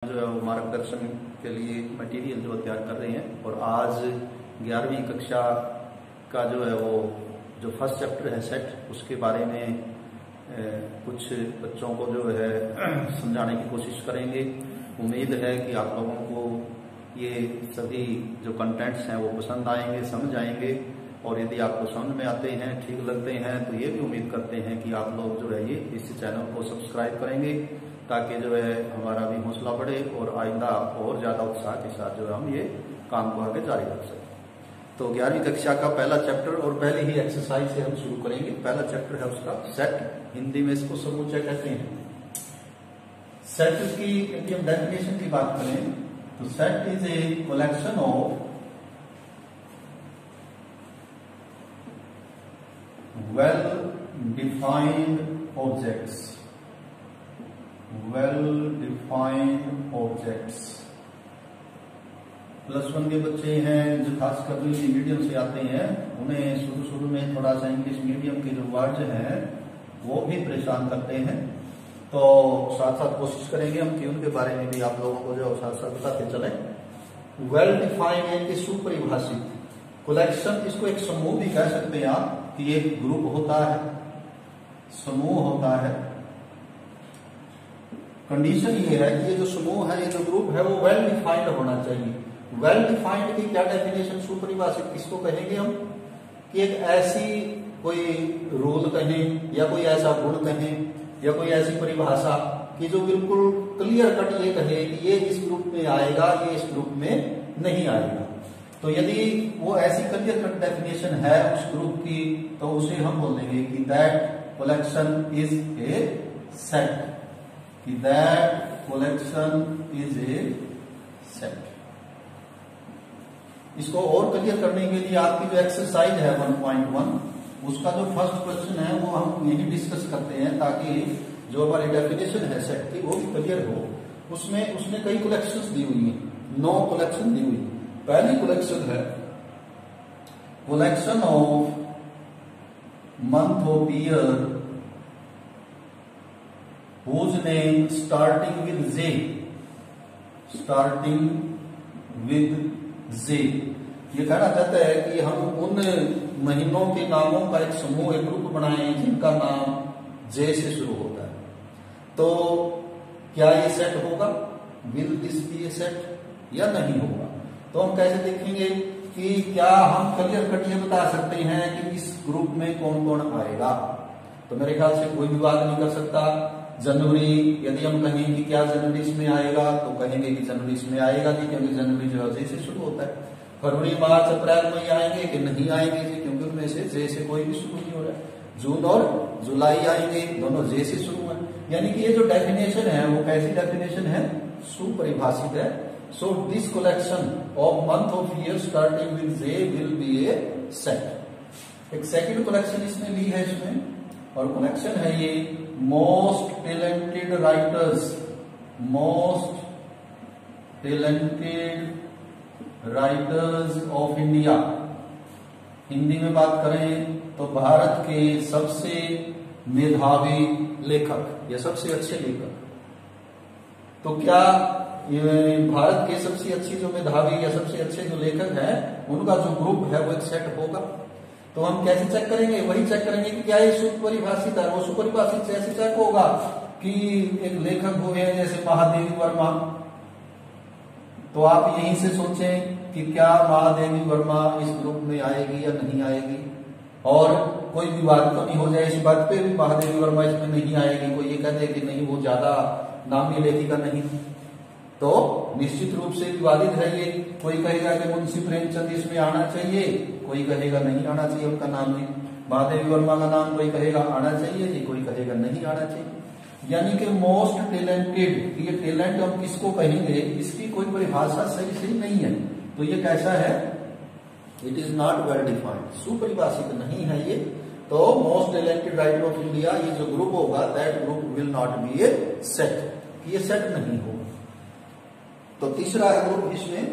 जो है वो मार्गदर्शन के लिए मटेरियल जो तैयार कर रहे हैं। और आज 11वीं कक्षा का जो है वो जो फर्स्ट चैप्टर है सेट, उसके बारे में कुछ बच्चों को जो है समझाने की कोशिश करेंगे। उम्मीद है कि आप लोगों को ये सभी जो कंटेंट्स हैं वो पसंद आएंगे, समझ आएंगे। और यदि आपको समझ में आते हैं, ठीक लगते हैं, तो ये भी उम्मीद करते हैं कि आप लोग जो है ये इस चैनल को सब्सक्राइब करेंगे, ताकि जो है हमारा भी हौसला बढ़े और आइंदा और ज्यादा उत्साह के साथ जो है हम ये काम को आगे जारी रख सकें। तो 11वीं कक्षा का पहला चैप्टर और पहली ही एक्सरसाइज से हम शुरू करेंगे। पहला चैप्टर है उसका सेट, हिंदी में इसको समूचा कहते हैं। सेट की यदि हम डेफिनेशन की बात करें तो set is a collection of well defined objects. Well defined objects. +1 के बच्चे हैं जो खासकर इंग्लिश मीडियम से आते हैं, उन्हें शुरू में थोड़ा सा इंग्लिश मीडियम के जो वर्ड हैं वो भी परेशान करते हैं। तो साथ साथ कोशिश करेंगे हम कि उनके बारे में भी आप लोगों को जो साथ साथ बताते चले। वेल डिफाइंड है कि सुपरिभाषित। कलेक्शन, इसको एक समूह भी कह सकते हैं आप, कि एक ग्रुप होता है, समूह होता है। कंडीशन ये है कि ये जो समूह है, ये जो ग्रुप है, वो वेल डिफाइंड होना चाहिए। वेल डिफाइंड की क्या डेफिनेशन, सुपरिभाषित किसको कहेंगे हम, कि एक ऐसी कोई रूल कहें या कोई ऐसा गुण कहें या कोई ऐसी परिभाषा कि जो बिल्कुल क्लियर कट ये कहे कि ये इस ग्रुप में आएगा, ये इस ग्रुप में नहीं आएगा। तो यदि वो ऐसी क्लियर कट डेफिनेशन है उस ग्रुप की, तो उसे हम बोलेंगे कि that collection is a set, कि that collection is a set. इसको और क्लियर करने के लिए आपकी जो एक्सरसाइज है 1.1, उसका जो फर्स्ट क्वेश्चन है वो हम यही डिस्कस करते हैं, ताकि जो हमारी डेफिनेशन है सेट की वो भी क्लियर हो। उसमें उसने कई कलेक्शंस दी हुई है, 9 कलेक्शन दी हुई है। पहली कलेक्शन है collection of month of year whose name starting with J, starting with J। ये कहना चाहता है कि हम उन महीनों के नामों का एक समूह, एक ग्रुप बनाए जिनका नाम J से शुरू होता है। तो क्या ये सेट होगा, will this be a set या नहीं होगा? तो हम कैसे देखेंगे कि क्या हम क्लियर कट ये बता सकते हैं कि इस ग्रुप में कौन कौन आएगा? तो मेरे ख्याल से कोई विवाद नहीं कर सकता। जनवरी, यदि हम कहें कि क्या जनवरी इसमें आएगा, तो कहेंगे कि जनवरी इसमें आएगा जी, क्योंकि जनवरी जो है जे से शुरू होता है। फरवरी, मार्च, अप्रैल मई आएंगे कि नहीं आएंगे जी, क्योंकि उनमें से जे से कोई भी शुरू नहीं हो रहा है। जून और जुलाई आएंगे, दोनों जे से शुरू है। यानी कि ये जो डेफिनेशन है वो कैसी डेफिनेशन है, सुपरिभाषित है। So this collection of month of year starting with J will be a set. एक सेकंड कलेक्शन इसने ली है इसमें, और कलेक्शन है ये most talented writers, most talented writers of India. Hindi में बात करें तो भारत के सबसे मेधावी लेखक या सबसे अच्छे लेखक। तो क्या ये भारत के सबसे अच्छी जो मेधावी या सबसे अच्छे जो लेखक हैं, उनका जो ग्रुप है वो एक सेट होगा? तो हम कैसे चेक करेंगे? वही चेक करेंगे कि क्या ये सुपरिभाषित है। वो सुपरिभाषित से ऐसे चेक होगा कि एक लेखक हो गए जैसे महादेवी वर्मा, तो आप यहीं से सोचें कि क्या महादेवी वर्मा इस ग्रुप में आएगी या नहीं आएगी, और कोई विवाद तो नहीं हो जाए इस बात पे भी महादेवी वर्मा इसमें नहीं आएगी। कोई ये कह दे कि नहीं वो ज्यादा नामी लेखिका नहीं, तो निश्चित रूप से विवादित है ये। कोई कहेगा कि मुंशी प्रेमचंद इसमें आना चाहिए, कोई कहेगा नहीं आना चाहिए, उनका नाम नहीं। महादेवी वर्मा का नाम कोई कहेगा आना चाहिए जी, कोई कहेगा नहीं आना चाहिए। यानी कि मोस्ट टैलेंटेड, ये टैलेंट हम किसको कहेंगे, इसकी कोई परिभाषा सही नहीं है। तो ये कैसा है, it is not well defined, सुपरिभाषित नहीं है ये। तो most talented writer of India, ये जो ग्रुप होगा, that group will not be a set, ये सेट नहीं होगा। तो तीसरा है ग्रुप इसमें,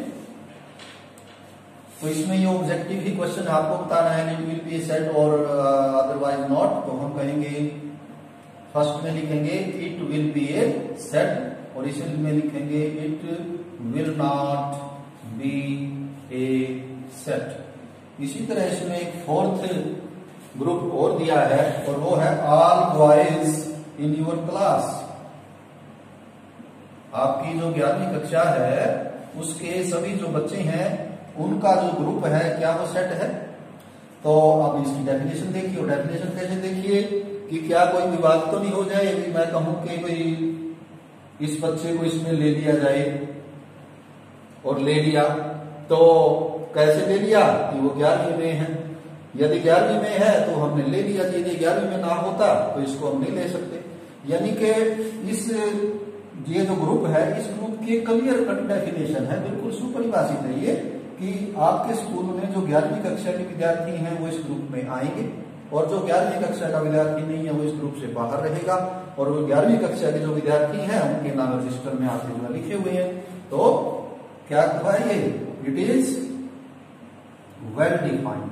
तो इसमें ये ऑब्जेक्टिव ही क्वेश्चन आपको बताना है, इट विल बी सेट और अदरवाइज नॉट। तो हम कहेंगे फर्स्ट में लिखेंगे it will be a set और इसे में लिखेंगे it will not be a set. इसी तरह इसमें एक फोर्थ ग्रुप और दिया है और वो है all boys in your class. आपकी जो 11वीं कक्षा है उसके सभी जो बच्चे हैं उनका जो ग्रुप है क्या वो सेट है। तो अब इसकी डेफिनेशन देखिए, और डेफिनेशन कैसे देखिए कि क्या कोई विवाद तो नहीं हो जाए कि मैं कहूं कि कोई इस बच्चे को इसमें ले लिया जाए और ले लिया तो कैसे ले लिया कि वो 11वीं में है। यदि 11वीं में है तो हमने ले लिया, यदि 11वीं में ना होता तो इसको हम नहीं ले सकते। यानी कि इस ये जो ग्रुप है इस ग्रुप की क्लियर कट डेफिनेशन है, बिल्कुल सुपरिभाषित है ये कि आपके स्कूल में जो 11वीं कक्षा के विद्यार्थी हैं वो इस ग्रुप में आएंगे और जो 11वीं कक्षा का विद्यार्थी नहीं है वो इस ग्रुप से बाहर रहेगा। और वो 11वीं कक्षा के जो विद्यार्थी हैं उनके नाम रजिस्टर में आपके जो लिखे हुए हैं। तो क्या हुआ ये, इट इज वेल डिफाइंड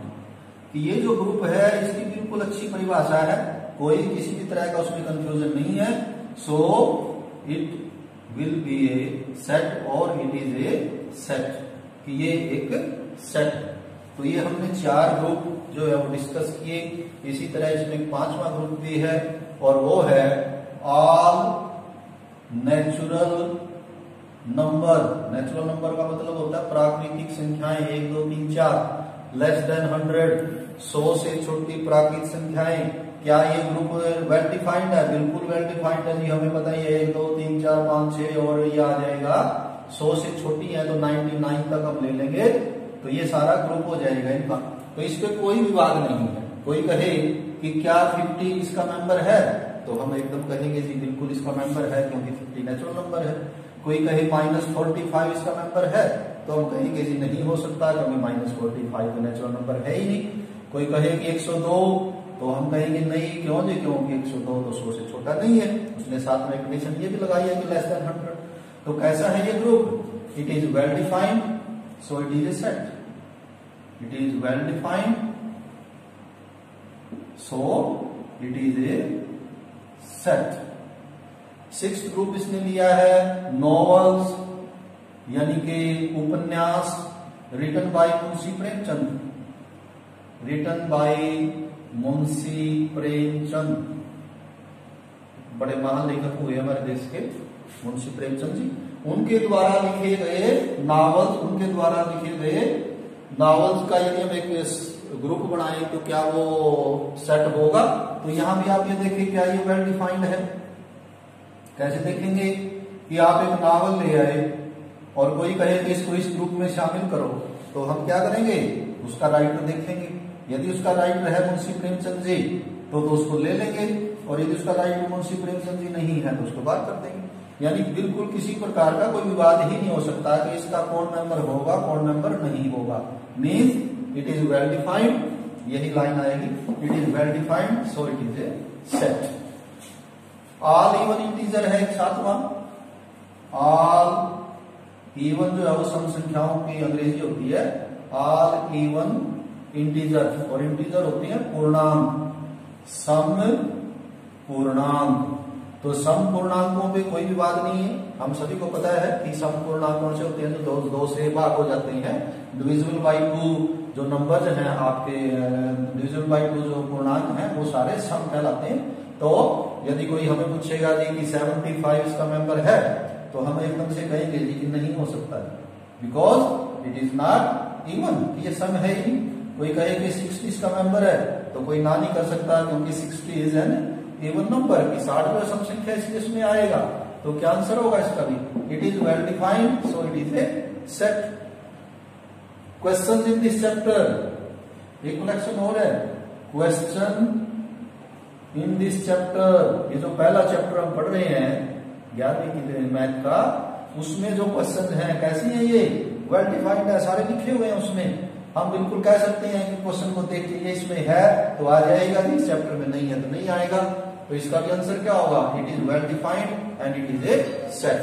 कि ये जो ग्रुप है इसकी बिल्कुल अच्छी परिभाषा है, कोई किसी भी तरह का उसमें कंफ्यूजन नहीं है। So it will be a set और इट इज ए सेट कि ये एक सेट है। तो ये हमने 4 ग्रुप जो है वो डिस्कस किए। इसी तरह इसमें 5वां ग्रुप भी है और वो है all natural number. Natural number का मतलब होता है प्राकृतिक संख्याएं 1 2 3 4 लेस देन 100, 100 से छोटी प्राकृतिक संख्याएं। क्या ये ग्रुप वेल डिफाइंड है? बिल्कुल वेल डिफाइंड है जी, हमें पता ही है 1 2 3 4 5 6 और ये आ जाएगा 100 से छोटी है तो 99 तक हम ले लेंगे तो ये सारा ग्रुप हो जाएगा इनका। तो इस पे कोई विवाद नहीं है। कोई कहे कि क्या 50 इसका मेंबर है तो हम एकदम कहेंगे जी बिल्कुल इसका मेंबर है क्योंकि 50 नेचुरल नंबर है। कोई कहे -45 इसका मेंबर है तो हम कहेंगे जी नहीं हो सकता क्योंकि -45 तो नेचुरल नंबर है ही नहीं। कोई कहे कि 102 तो हम कहेंगे नहीं, क्यों जी, क्योंकि 102 तो 100 से छोटा नहीं है। उसने साथ में कंडीशन ये भी लगाई है कि लेस देन 100। तो कैसा है ये group? It is well defined so it is a set. It is well defined so it is a set. 6th group इसने लिया है नॉवेल्स यानी कि उपन्यास written by Munshi Premchand. Written by Munshi Premchand, बड़े महान लेखक हुए हमारे देश के मुंशी प्रेमचंद जी। उनके द्वारा लिखे गए नॉवेल्स, उनके द्वारा लिखे गए नॉवेल्स का यदि हम एक ग्रुप बनाए तो क्या वो सेट होगा? तो यहां भी आप ये देखिए क्या ये वेल डिफाइंड है। कैसे देखेंगे कि आप एक नॉवल ले आए और कोई कहे कि इसको इस ग्रुप में शामिल करो तो हम क्या करेंगे? उसका राइटर देखेंगे। यदि उसका राइटर है मुंशी प्रेमचंद जी तो उसको ले लेंगे और यदि उसका राइटर मुंशी प्रेमचंद जी नहीं है तो उसको बात कर देंगे। यानी बिल्कुल किसी प्रकार का कोई विवाद ही नहीं हो सकता कि इसका कौन मेंबर होगा कौन मेंबर नहीं होगा। Means it is well defined, यही लाइन आएगी, it is well defined so it is a set. All even integer है 7वां। ऑल इवन जो है वो सम संख्याओं की अंग्रेजी होती है ऑल इवन इंटीजर, और इंटीजर होती है पूर्णांक, सम पूर्णांक। तो सम पूर्णांकों पे कोई विवाद नहीं है। हम सभी को पता है कि सम पूर्णांक कौन से होते हैं जो 2 से भाग हो जाते हैं। डिविजिबल बाई 2 जो नंबर हैं आपके, डिविजिबल बाई 2 जो पूर्णांक हैं वो सारे सम कहलाते हैं। तो यदि कोई हमें पूछेगा जी कि 75 इसका मेंबर है तो हम एकदम से कहेंगे जी कि नहीं हो सकता because it is not even, ये सम है ही। कोई कहे कि 60 इसका मेंबर है तो कोई ना नहीं कर सकता क्योंकि 60 इज एन इवन नंबर की 60 जो सम संख्या इसलिए इसमें आएगा। तो क्या आंसर होगा इसका भी? It is well defined so it is a set. Question in this chapter, एक कलेक्शन और है क्वेश्चन इन दिस चैप्टर। ये जो पहला चैप्टर हम पढ़ रहे हैं 11वीं की मैथ का, उसमें जो क्वेश्चन है कैसी है ये? वेल डिफाइंड है, सारे लिखे हुए हैं उसमें। हम बिल्कुल कह सकते हैं कि क्वेश्चन को देख के इसमें है तो आ जाएगा, इस चैप्टर में नहीं है तो नहीं आएगा। तो इसका भी आंसर क्या होगा? It is well defined and it is a set.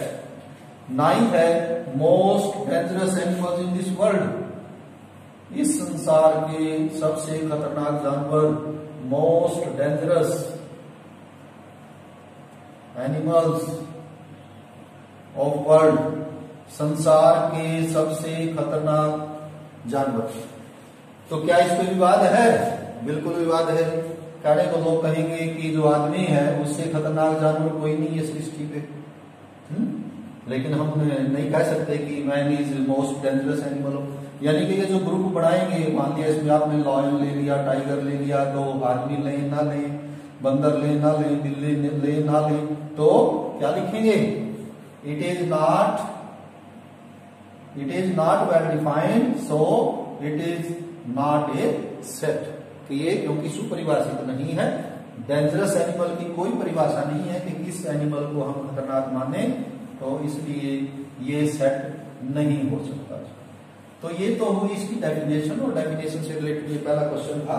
9 है most dangerous animals in this world. इस संसार के सबसे खतरनाक जानवर, most dangerous animals of world, संसार के सबसे खतरनाक जानवर। तो क्या इस पे विवाद है? बिल्कुल विवाद है। कहने को लोग कहेंगे कि जो आदमी है उससे खतरनाक जानवर कोई नहीं है सृष्टि पे। लेकिन हम नहीं कह सकते कि man is most dangerous animal. यानी कि ये जो ग्रुप बनाएंगे, मान लिया इसमें आपने लॉयन ले लिया, टाइगर ले लिया, तो आदमी ले ना ले, बंदर ले ना ले, बिल्ली ले ना ले, तो क्या लिखेंगे? It is not well defined, so it is not A set. कि ये क्योंकि सुपरिभाषित नहीं है, डेंजरस एनिमल की कोई परिभाषा नहीं है कि किस एनिमल को हम खतरनाक माने, तो इसलिए ये सेट नहीं हो सकता। तो ये तो हुई इसकी डेफिनेशन, और डेफिनेशन से रिलेटेड पहला क्वेश्चन था।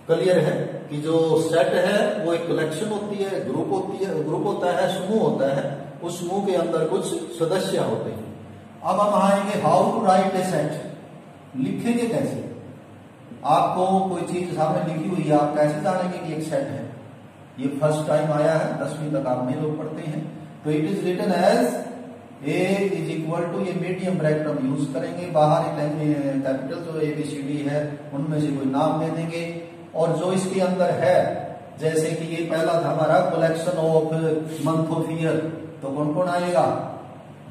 क्लियर है कि जो सेट है वो एक कलेक्शन होती है, ग्रुप होती है, ग्रुप होता है, समूह होता है, उस समूह के अंदर कुछ सदस्य होते हैं। अब हम आएंगे how to write a set. लिखेंगे कैसे? आपको कोई चीज सामने लिखी हुई है, आप कैसे जानेंगे कि एक सेट है? ये फर्स्ट टाइम आया है, 10वीं तक आप में लोग पढ़ते हैं। तो it is written as A is equal to, ये मीडियम ब्रैकेट हम यूज करेंगे, बाहर कैपिटल जो ABCD है उनमें से कोई नाम दे देंगे, और जो इसके अंदर है, जैसे कि ये पहला था हमारा collection of month of year, तो कौन कौन आएगा?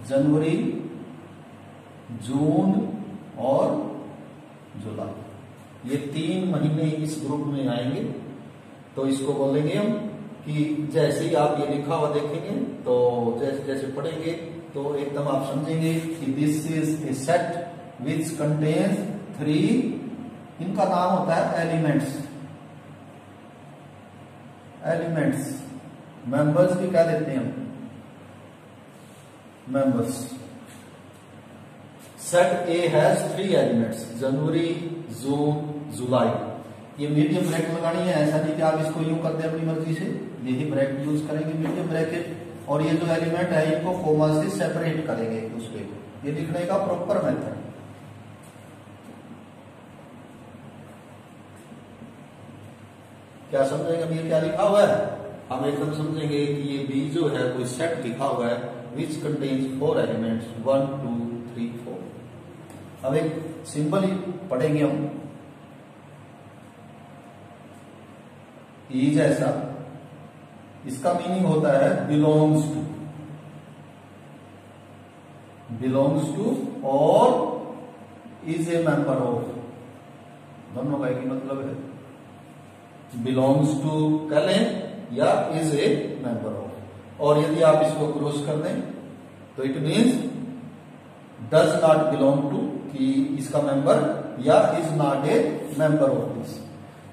जनवरी, जून और जुलाई, ये 3 महीने इस ग्रुप में आएंगे। तो इसको बोलेंगे हम कि जैसे ही आप ये लिखा हुआ देखेंगे, तो जैसे जैसे पढ़ेंगे तो एकदम आप समझेंगे कि this is a set which contains 3, इनका नाम होता है एलिमेंट्स। मेंबर्स भी कह देते हैं हम, members. Set A has 3 elements, January, June, July. ये मीडियम ब्रैकेट लगानी है, ऐसा नहीं कि आप इसको यूं कर दें अपनी मर्जी से, यही ब्रैकेट यूज करेंगे मीडियम ब्रैकेट। और ये जो एलिमेंट है इनको कोमा से सेपरेट करेंगे एक दूसरे को, ये लिखने का प्रॉपर मेथड। क्या समझेंगे अब ये क्या लिखा हुआ है? हम एकदम समझेंगे कि ये बी जो है कोई सेट लिखा हुआ है विच कंटेन्स 4 एलिमेंट्स, 1 2 3 4। अब एक सिंपल ही पढ़ेंगे हम, ई जैसा, इसका मीनिंग होता है बिलोंग्स टू और इज ए मेंबर ऑफ, दोनों का एक ही मतलब है। बिलोंग्स टू कह लें या इज ए मेंबर ऑफ। और यदि आप इसको क्रॉस कर दें तो it means does not belong to, कि इसका मेंबर, या is not a member of this,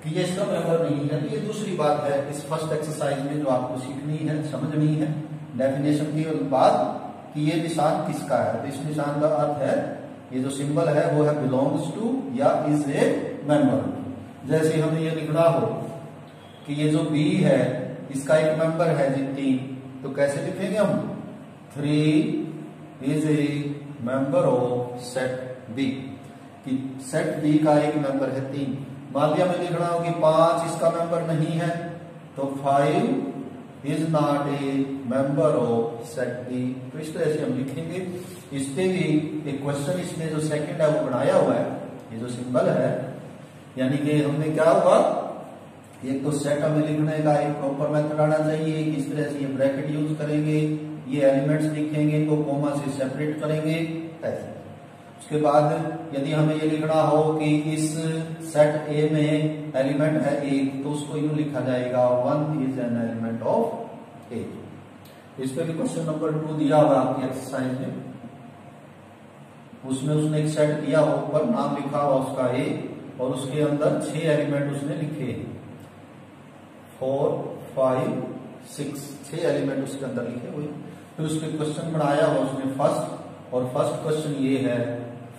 कि ये इसका मेंबर नहीं है। ये दूसरी बात है इस फर्स्ट एक्सरसाइज में जो आपको सीखनी है, समझनी है डेफिनेशन के बाद, कि ये निशान किसका है। तो इस निशान का अर्थ है, ये जो सिंबल है वो है बिलोंग्स टू या इज ए मेंबर। जैसे हमें ये लिखना हो कि ये जो बी है इसका एक मेंबर है जी 3, तो कैसे लिखेंगे हम? 3 is a member of set B, कि सेट बी का एक मेंबर है 3। मान लिया मैं लिख रहा हूं कि 5 इसका मेंबर नहीं है, तो 5 is not a member of set B. तो इस तरह से हम लिखेंगे। इस पे भी एक क्वेश्चन इसमें जो सेकंड है वो बनाया हुआ है, ये जो सिंबल है, यानी कि हमने क्या हुआ, एक तो सेट हमें लिखने का एक प्रॉपर मेथड आना चाहिए, किस तरह से ये ब्रैकेट यूज करेंगे, ये एलिमेंट्स लिखेंगे, इनको कोमा से सेपरेट करेंगे, ऐसे। उसके बाद यदि हमें ये लिखना हो कि इस सेट ए में एलिमेंट है 1, तो उसको यूं लिखा जाएगा 1 इज एन एलिमेंट ऑफ ए। इस पे भी क्वेश्चन नंबर 2 दिया हुआ आपकी एक्सरसाइज में, उसमें उसने एक सेट दिया हो, ऊपर नाम लिखा हुआ उसका ए, और उसके अंदर 6 एलिमेंट उसने लिखे, 4 5 6, 6 एलिमेंट उसके अंदर लिखे हुए। फिर उसके क्वेश्चन बनाया हुआ उसने फर्स्ट, और फर्स्ट क्वेश्चन ये है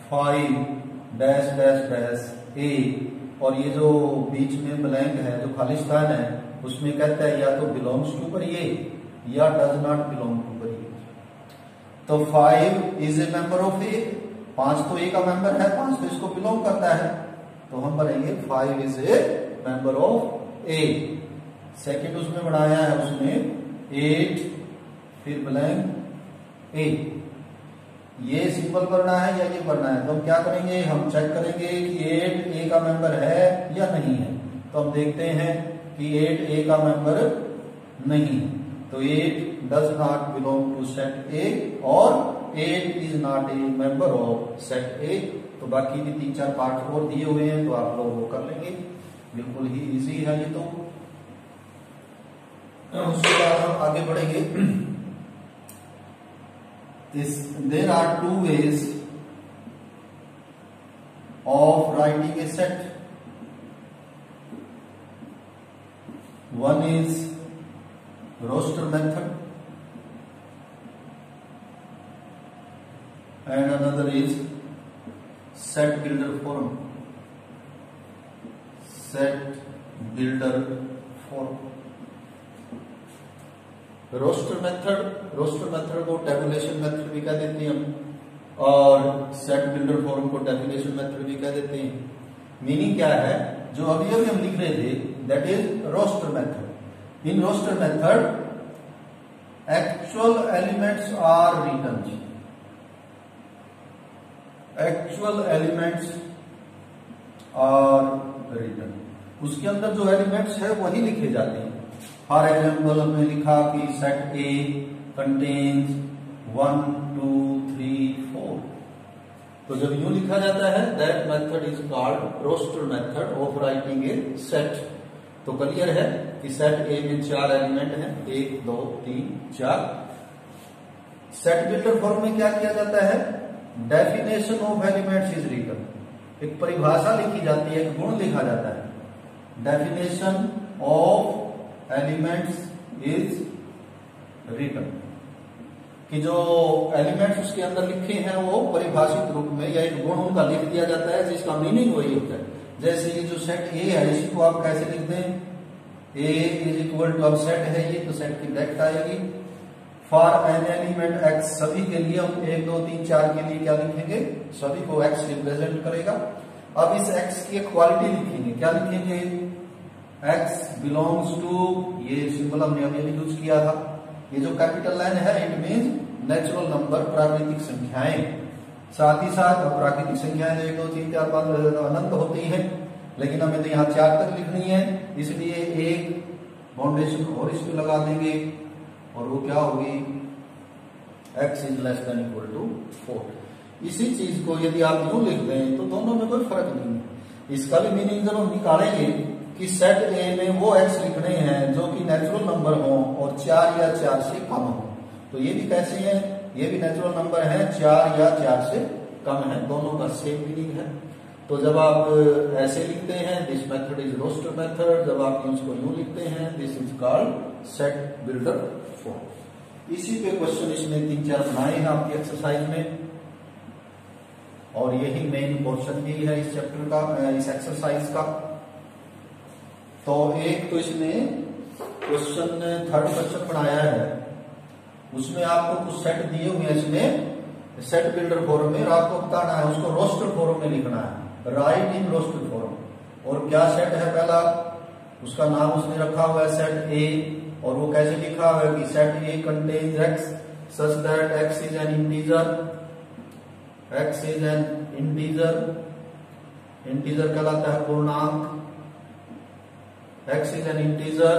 5 डैश डैश डैश ए, और ये जो बीच में ब्लैंक है, जो खालिस्तान है, उसमें कहता है या तो बिलोंग्स टू करिए या डज नॉट बिलोंग टू करिए। तो 5 इज ए मेंबर ऑफ ए, 5 तो ए का मेंबर है, 5 तो इसको बिलोंग करता है, तो हम भरेंगे 5 is a member of A. Second उसमें बनाया है उसने 8 फिर ब्लैंक ए। ये सिंपल करना है या ये करना है, तो हम क्या करेंगे, हम चेक करेंगे कि 8 ए का मेंबर है या नहीं है। तो हम देखते हैं कि 8 ए का मेंबर नहीं है, तो 8 does not belong to set A और 8 is not a member of set A. तो बाकी भी 3-4 पार्ट और दिए हुए हैं, तो आप लोग वो कर लेंगे, बिल्कुल ही इजी है ये। तो उसके बाद हम आगे बढ़ेंगे। There are 2 ways of writing a set. One is roster method and another is set builder form. Set builder form. Roster method को टेबुलेशन मेथड भी कह देते हैं हम, और सेट बिल्डर फॉर्म को टेबुलेशन मेथड भी कह देते हैं। मीनिंग क्या है, जो अभी हम लिख रहे थे, that is roster method. In roster method actual elements are written. Actual elements are written, उसके अंदर जो एलिमेंट्स है वही लिखे जाते हैं। फॉर एग्जाम्पल हमने लिखा कि सेट ए कंटेन्स 1 2 3 4। तो जब यूं लिखा जाता है, that method is called roster method of writing a set. तो क्लियर है कि सेट ए में 4 एलिमेंट हैं, 1 2 3 4। सेट बिल्डर फॉर्म में क्या किया जाता है, definition of elements is written. एक परिभाषा लिखी जाती है, एक गुण लिखा जाता है। Definition of elements is written, कि जो एलिमेंट्स उसके अंदर लिखे हैं वो परिभाषित रूप में या एक गुण उनका लिख दिया जाता है, जिसका मीनिंग वही होता है। जैसे ये जो सेट ए है, इसी को आप कैसे लिखते हैं, ए इज इक्वल टू, अब सेट है ये तो सेट की ब्रैकेट आएगी। फॉर एन एलिमेंट एक्स, सभी के लिए हम 1 2 3 4 के लिए क्या लिखेंगे, सभी को एक्स रिप्रेजेंट करेगा। अब इस एक्स की क्वालिटी लिखेंगे, क्या लिखेंगे, x बिलोंग्स टू, ये सिंबल हमने अभी यूज किया था, ये जो कैपिटल लाइन है इट मीन्स नेचुरल नंबर, प्राकृतिक संख्याएं। साथ ही साथ प्राकृतिक संख्याएं 1 2 3 4 5 अनंत होती हैं, लेकिन हमें तो यहाँ 4 तक लिखनी है, इसलिए एक फाउंडेशन और इस पे लगा देंगे, और वो क्या होगी, x is less than equal to 4। इसी चीज को यदि आप यूं लिख दें तो दोनों में कोई फर्क नहीं है। इसका भी मीनिंग जब हम निकालेंगे कि सेट ए में वो एक्स लिखने हैं जो कि नेचुरल नंबर हो और 4 या 4 से कम हो, तो ये भी कैसे हैं, ये भी नेचुरल नंबर है, 4 या 4 से कम है, दोनों का सेम मीनिंग है। तो जब आप ऐसे लिखते हैं, this method is roster method, जब आप उसको यूं लिखते हैं, this is called set builder form. इसी पे क्वेश्चन इसमें 3-4 बनाए हैं आपकी एक्सरसाइज में, और यही मेन पोर्शन भी है इस चैप्टर का, इस एक्सरसाइज का। तो एक तो इसमें क्वेश्चन 3rd क्वेश्चन बनाया है, उसमें आपको कुछ सेट दिए हुए हैं इसमें सेट बिल्डर फॉर्म में, और आपको बताना है उसको रोस्टर फॉर्म में लिखना है, राइट इन रोस्टर फॉर्म। और क्या सेट है पहला, उसका नाम उसने रखा हुआ है सेट ए, और वो कैसे लिखा हुआ है कि set A contains x such that x is an integer, x is an integer, integer कहलाता है पूर्णांक, x is an integer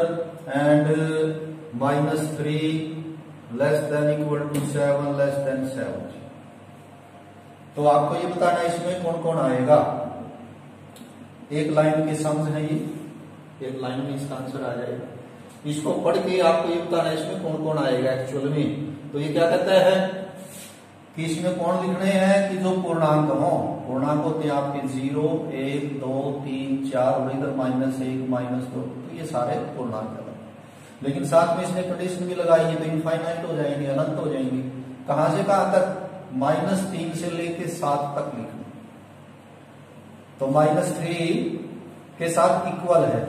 and -3 less than equal to 7 less than 7। तो आपको ये बताना है इसमें कौन कौन आएगा। एक लाइन के सम्स है ये, एक लाइन में इसका आंसर आ जाएगा। इसको पढ़ के आपको ये बताना है इसमें कौन कौन आएगा एक्चुअल में। तो ये क्या कहता है कि इसमें कौन लिखने हैं कि जो पूर्णांक हो, पूर्णांक होते हैं आपके 0 1 2 3 4 और इधर -1 -2, तो ये सारे पूर्णांक है। लेकिन साथ में इसने कंडीशन भी लगाई है, तो इनफाइनाइट हो जाएंगे, अनंत हो जाएंगे। कहां से कहां तक, -3 से लेके 7 तक लिखना। तो -3 के साथ इक्वल है,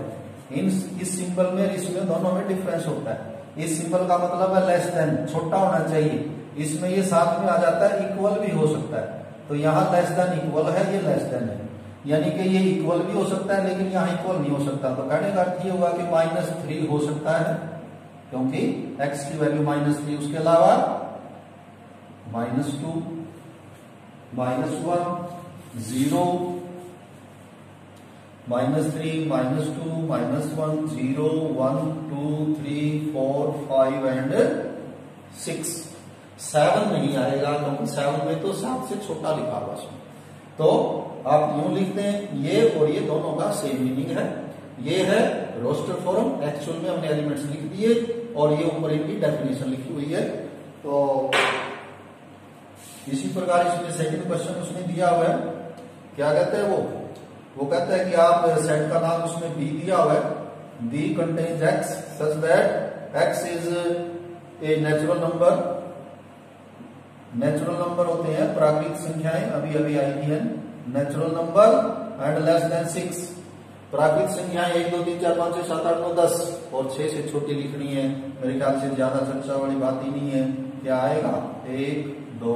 इस सिंबल में इसमें दोनों में डिफरेंस होता है। इस सिंबल का मतलब है लेस देन, छोटा होना चाहिए, इसमें ये साथ में आ जाता है, इक्वल भी हो सकता है। तो यहाँ लेस देन इक्वल है, ये लेस देन है, यानी कि ये इक्वल भी हो सकता है लेकिन यहाँ इक्वल नहीं हो सकता। तो कहने का अर्थ ये हुआ कि -3 हो सकता है क्योंकि x की वैल्यू -3, उसके अलावा -2, -1, 0, -3, -2, -1, 0, 1, 2, 3, 4, 5 एंड 6। 7 नहीं आएगा क्योंकि 7 में तो 7 से छोटा लिखा हुआ है। तो आप यूं लिखते हैं, ये और ये दोनों का सेम मीनिंग है। ये है रोस्टर फॉर्म, एक्चुअल में हमने एलिमेंट्स लिख दिए और ये ऊपर इनकी डेफिनेशन लिखी हुई है। तो इसी प्रकार इसमें सेकंड क्वेश्चन उसने दिया हुआ है, क्या कहते हैं वो कहता है कि आप सेट का नाम उसमें बी दिया हुआ है, B contains x such that x is a natural number. Natural number होते हैं प्राकृतिक संख्याएं, अभी अभी आई थी है, natural number and less than 6। प्राकृतिक संख्याएं 1, 2, 3, 4, 5, 6, 7, 8, 9, 10 और 6 से छोटी लिखनी है। मेरे ख्याल से ज्यादा चर्चा वाली बात ही नहीं है। क्या आएगा? 1, 2,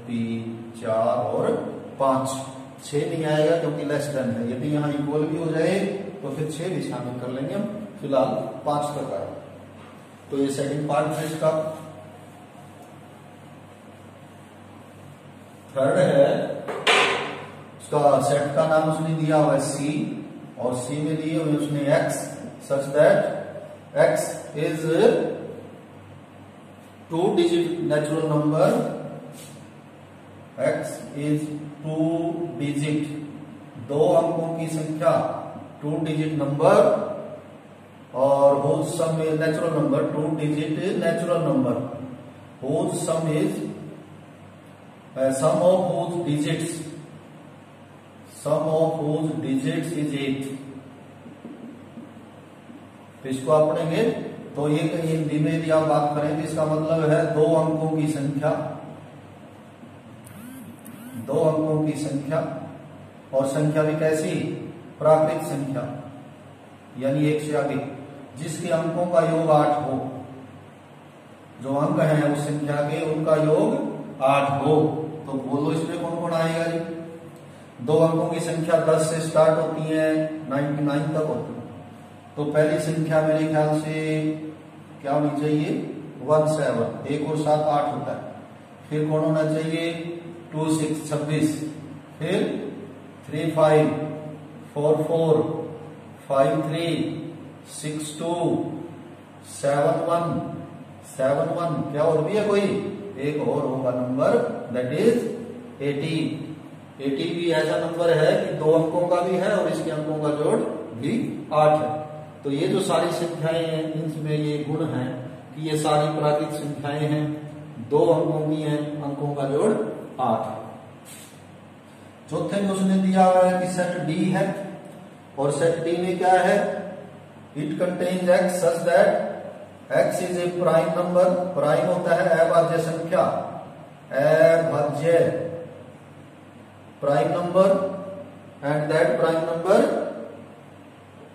3, 4 और 5। 6 नहीं आएगा क्योंकि लेस देन है। यदि यहाँ इक्वल भी हो जाए तो फिर 6 भी शामिल कर लेंगे हम, फिलहाल 5 तक आए। तो ये सेकंड पार्ट है इसका। थर्ड है, उसका सेट का नाम उसने दिया हुआ है सी, और सी में दिए हुए उसने x such that x is 2 digit natural number. X is 2 digit, 2 अंकों की संख्या, 2 डिजिट नंबर, और whole sum natural number, 2 digit natural number, whole sum is sum of whose digits is 8। तो इसको आप पढ़ेंगे तो ये कहीं हिंदी में यदि आप बात करें तो इसका मतलब है 2 अंकों की संख्या, 2 अंकों की संख्या, और संख्या भी कैसी? प्राकृतिक संख्या, यानी 1 से आगे, जिसके अंकों का योग 8 हो। जो अंक हैं उस संख्या के, उनका योग 8 हो। तो बोलो इसमें कौन कौन आएगा जी? 2 अंकों की संख्या 10 से स्टार्ट होती है, 99 तक होती है। तो पहली संख्या मेरे ख्याल से क्या होनी चाहिए? 17, 1 और 7 8 होता है। फिर कौन होना चाहिए? 2 6 26, फिर 3 5 4 4 5 3 6 2 7 1 7 1। क्या और भी है कोई? एक और होगा नंबर, दैट इज 80। 80 भी ऐसा नंबर है कि 2 अंकों का भी है और इसके अंकों का जोड़ भी 8 है। तो ये जो सारी संख्याएं हैं, इनमें ये गुण है कि ये सारी प्राकृतिक संख्याएं हैं, 2 अंकों की हैं, अंकों का जोड़ 8 है। चौथे में उसने दिया हुआ है कि सेट डी है, और सेट डी में क्या है? It contains x such that x is a prime number. Prime होता है अभाज्य संख्या, अभाज्य prime number, and that prime number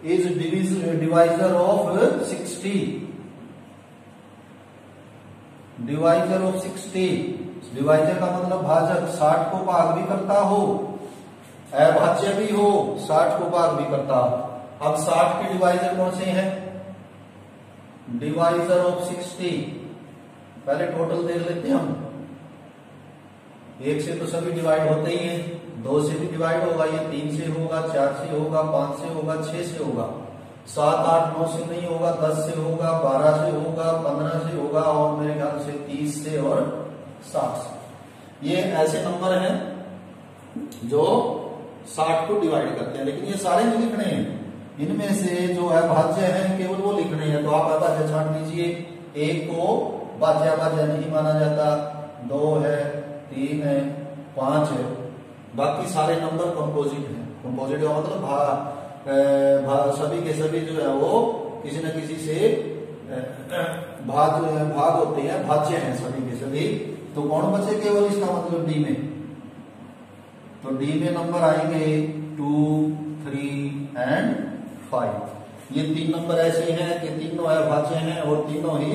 is divisor of 60। Divisor of 60, divisor का मतलब भाजक, 60 को भाग भी करता हो, अभाज्य भी हो, 60 को भाग भी करता हो। अब 60 के डिवाइजर कौन से हैं? डिवाइजर ऑफ 60, पहले टोटल देख लेते हैं हम। 1 से तो सभी डिवाइड होते ही हैं, 2 से भी डिवाइड होगा, ये 3 से होगा, 4 से होगा, 5 से होगा, 6 से होगा, 7 8 9 से नहीं होगा, 10 से होगा, 12 से होगा, 15 से होगा, और मेरे ख्याल से 30 से और 60 से। ये ऐसे नंबर हैं जो 60 को डिवाइड करते हैं, लेकिन ये सारे नहीं लिखने हैं। इनमें से जो अभाज्य है केवल वो लिखने हैं। तो आप अभाज्य छांट लीजिए। 1 को भाज्य नहीं माना जाता, 2 है, 3 है, 5 है, बाकी सारे नंबर कंपोजिट हैं। कंपोजिट का मतलब सभी के सभी जो है वो किसी न किसी से भाग होते हैं, भाज्य हैं सभी के सभी। तो कौन बचे केवल? इसका मतलब डी में। तो डी में नंबर आएंगे 2 3 एंड 5। ये 3 नंबर ऐसे हैं कि तीनों अभाज्य हैं और तीनों ही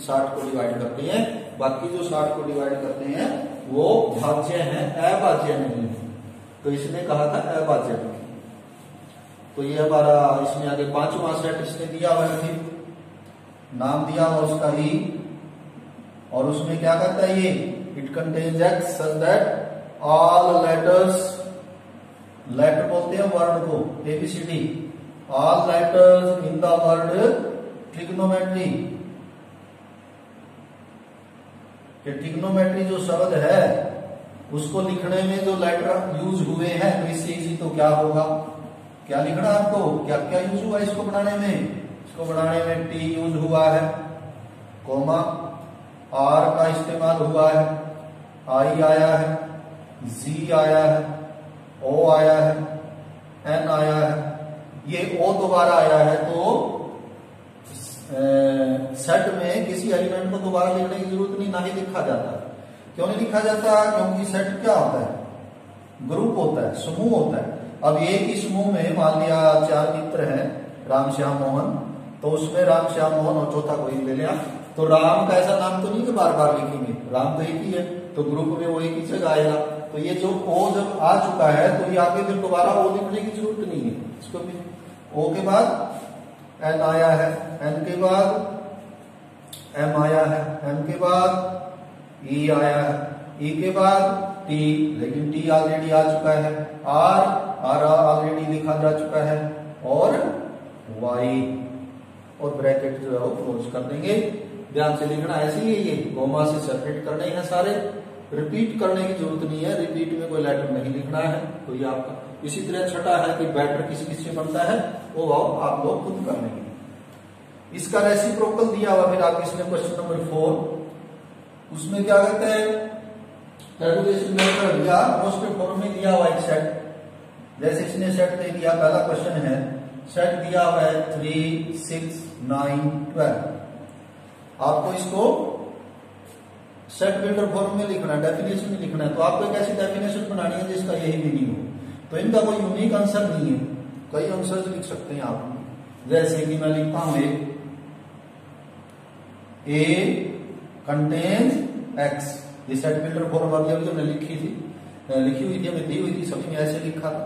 60 को डिवाइड करते हैं। बाकी जो 60 को डिवाइड करते हैं वो भाज्य हैं, अभाज्य नहीं है। तो इसने कहा था अभाज्य नहीं। तो ये हमारा इसमें आगे 5वां सेट इसने दिया हुआ है। नाम दिया हुआ उसका ई, और उसमें क्या करता है ये, it contains x such that all letters, letter बोलते हैं वर्ण को, A B C D, all letters in the word trigonometry, कि ट्रिग्नोमेट्री जो शब्द है उसको लिखने में जो लेटर यूज हुए हैं, तो इससे इजी तो क्या होगा, क्या लिखना है आपको, क्या क्या यूज हुआ इसको बनाने में, इसको बनाने में टी यूज हुआ है, कोमा, आर का इस्तेमाल हुआ है, आई आया है, जी आया है, ओ आया है, एन आया है, ये ओ दोबारा आया है, तो सेट में किसी एलिमेंट को दोबारा लिखने की जरूरत नहीं, ना ही लिखा जाता। क्यों नहीं लिखा जाता, क्योंकि सेट क्या होता है, ग्रुप होता है, समूह होता है। अब एक ही समूह में मान लिया 4 मित्र हैं, राम श्याम मोहन, तो उसमें राम श्याम मोहन और चौथा कोई ले लिया, तो राम का ऐसा नाम तो नहीं कि बार बार लिखेंगे, राम तो एक ही है, तो ग्रुप में वो एक ही जगह आएगा। तो ये जो ओ जब आ चुका है तो ये आगे फिर दोबारा ओ लिखने की जरूरत नहीं है, इसको भी ओ के बाद एन आया है, एन के बाद एम आया है, एम के बाद ई आया है, ई के बाद टी, लेकिन टी ऑलरेडी आ चुका है, आर ऑलरेडी लिखा जा चुका है, और वाई, और ब्रैकेट जो है वो क्लोज कर देंगे। ध्यान से लिखना, ऐसे ही ये कोमा से सेपरेट करने हैं सारे, रिपीट करने की जरूरत नहीं है, रिपीट में कोई लेटर नहीं लिखना है। तो ये आपका इसी तरह छठा है कि बैटर किस किस से बनता है, वो आप लोग खुद कर लेंगे। इसका रेसिप्रोकल दिया हुआ फिर आगे इसने क्वेश्चन नंबर 4, उसमें क्या कहते हैं, टेबुलेशन मेथड या मोस्ट फॉर्म में दिया हुआ एक सेट, जैसे इसने सेट दे दिया, पहला क्वेश्चन है सेट दिया हुआ है 3, 6, 9, 12, आपको इसको सेट बिल्डर फॉर्म में लिखना है, डेफिनेशन में लिखना है। तो आपको एक ऐसी डेफिनेशन बनानी है जिसका यही मीनिंग हो, तो इनका कोई यूनिक आंसर नहीं है, कई आंसर लिख सकते हैं आप, जैसे कि मैं लिखता हूं ए कंटेन्स एक्स, ये सेट बिल्डर फॉर्म अभी हमने लिखी हुई थी, हमें दी हुई थी, सभी में ऐसे लिखा था,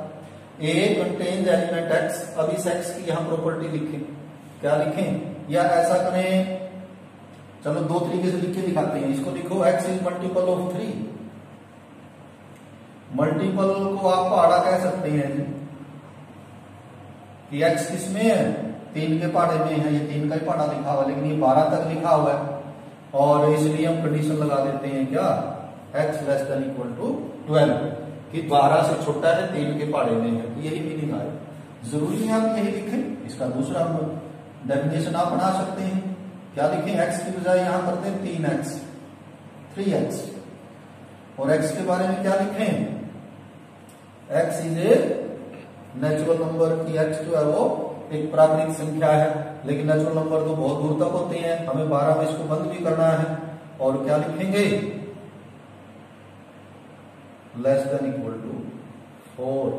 ए कंटेन्स एलिमेंट एक्स। अब इस एक्स की यहां प्रॉपर्टी लिखें, क्या लिखें, या ऐसा करें, चलो 2 तरीके से लिख के दिखाते हैं, इसको लिखो x is multiple of 3, multiple को आप पहाड़ा कह सकते हैं कि एक्स किसमें है, 3 के पहाड़े में है, ये 3 का ही पहाड़ा लिखा हुआ, लेकिन ये 12 तक लिखा हुआ है, और इसलिए हम कंडीशन लगा देते हैं क्या, x less than equal to 12, कि 12 से छोटा है, 3 के पहाड़े में है, तो यही मीनिंग आए। जरूरी है आप यही लिखें, इसका दूसरा डेफिनेशन आप बना सकते हैं, क्या लिखें, x की बजाय यहां करते हैं 3x, 3x, और x के बारे में क्या लिखें, x is a natural number, की x जो है वो एक प्राकृतिक संख्या है, लेकिन नेचुरल नंबर तो बहुत दूर तक होते हैं, हमें 12 में इसको बंद भी करना है, और क्या लिखेंगे, लेस देन इक्वल टू 4,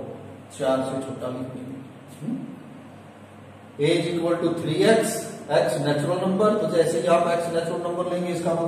4 से छोटा लिखेंगे, as equal to 3x, x natural number, तो जैसे ही आप x नेचुरल नंबर लेंगे इसका